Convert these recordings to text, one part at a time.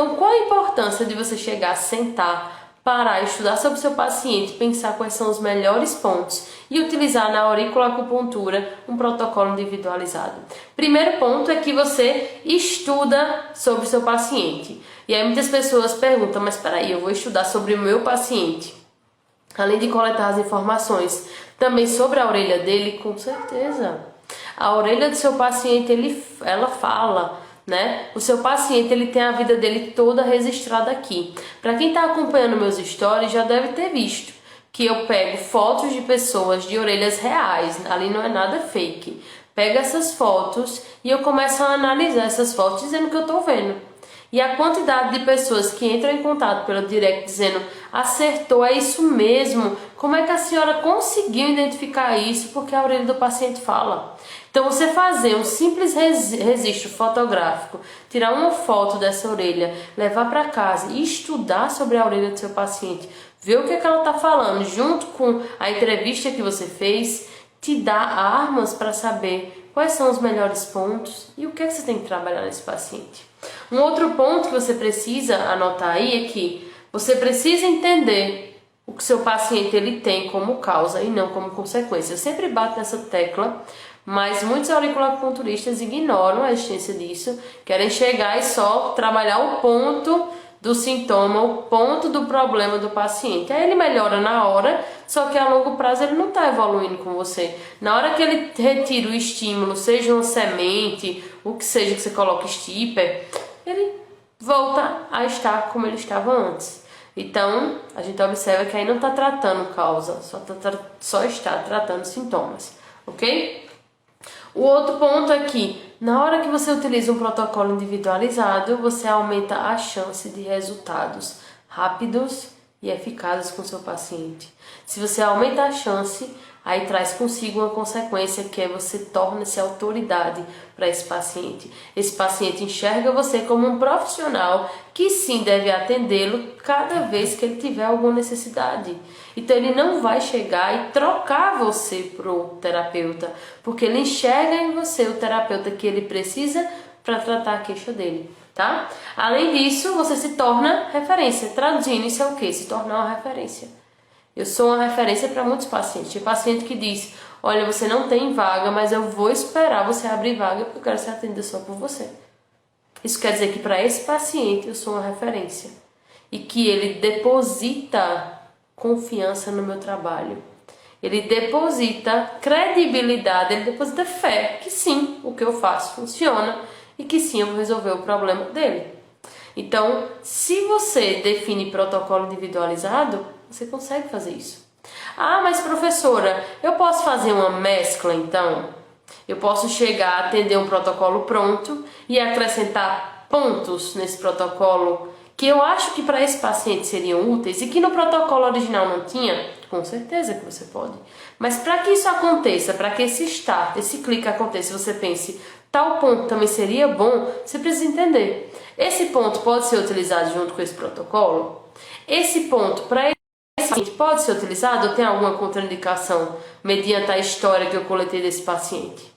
Então, qual a importância de você chegar, sentar, parar, estudar sobre o seu paciente, pensar quais são os melhores pontos e utilizar na auriculoacupuntura um protocolo individualizado? Primeiro ponto é que você estuda sobre o seu paciente. E aí muitas pessoas perguntam, mas peraí, eu vou estudar sobre o meu paciente, além de coletar as informações, também sobre a orelha dele? Com certeza. A orelha do seu paciente, ela fala, né? O seu paciente, ele tem a vida dele toda registrada aqui. Para quem está acompanhando meus stories, já deve ter visto que eu pego fotos de pessoas de orelhas reais, ali não é nada fake. Pego essas fotos e eu começo a analisar essas fotos dizendo que eu estou vendo. E a quantidade de pessoas que entram em contato pelo direct dizendo acertou, é isso mesmo, como é que a senhora conseguiu identificar isso? Porque a orelha do paciente fala. Então você fazer um simples registro fotográfico, tirar uma foto dessa orelha, levar para casa e estudar sobre a orelha do seu paciente, ver o que é que ela está falando junto com a entrevista que você fez, te dá armas para saber quais são os melhores pontos e o que é que você tem que trabalhar nesse paciente. Um outro ponto que você precisa anotar aí é que você precisa entender o que seu paciente ele tem como causa e não como consequência. Eu sempre bato nessa tecla, mas muitos auriculoacupunturistas ignoram a existência disso, querem chegar e só trabalhar o ponto do sintoma, o ponto do problema do paciente. Aí ele melhora na hora, só que a longo prazo ele não está evoluindo com você. Na hora que ele retira o estímulo, seja uma semente, o que seja que você coloque stipper, ele volta a estar como ele estava antes. Então, a gente observa que aí não está tratando causa, só está tratando sintomas, ok? O outro ponto é que, na hora que você utiliza um protocolo individualizado, você aumenta a chance de resultados rápidos e eficazes com o seu paciente. Se você aumenta a chance, aí traz consigo uma consequência, que é você torna-se autoridade para esse paciente. Esse paciente enxerga você como um profissional que sim deve atendê-lo cada vez que ele tiver alguma necessidade. Então ele não vai chegar e trocar você pro terapeuta, porque ele enxerga em você o terapeuta que ele precisa para tratar a queixa dele, tá? Além disso, você se torna referência. Traduzindo, isso é o quê? Se tornar uma referência. Eu sou uma referência para muitos pacientes. Tem paciente que diz, olha, você não tem vaga, mas eu vou esperar você abrir vaga porque eu quero ser atendida só por você. Isso quer dizer que para esse paciente eu sou uma referência. E que ele deposita confiança no meu trabalho. Ele deposita credibilidade, ele deposita fé que sim, o que eu faço funciona e que sim, eu vou resolver o problema dele. Então, se você define protocolo individualizado, você consegue fazer isso. Ah, mas professora, eu posso fazer uma mescla então? Eu posso chegar a atender um protocolo pronto e acrescentar pontos nesse protocolo que eu acho que para esse paciente seriam úteis e que no protocolo original não tinha? Com certeza que você pode. Mas para que isso aconteça, para que esse start, esse clique aconteça, você pense, tal ponto também seria bom, você precisa entender. Esse ponto pode ser utilizado junto com esse protocolo? Esse ponto, para esse paciente, pode ser utilizado ou tem alguma contraindicação mediante a história que eu coletei desse paciente?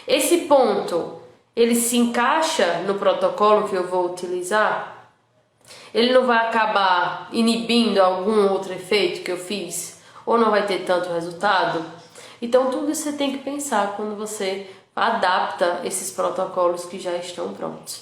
Esse ponto, ele se encaixa no protocolo que eu vou utilizar? Ele não vai acabar inibindo algum outro efeito que eu fiz? Ou não vai ter tanto resultado? Então tudo isso você tem que pensar quando você adapta esses protocolos que já estão prontos.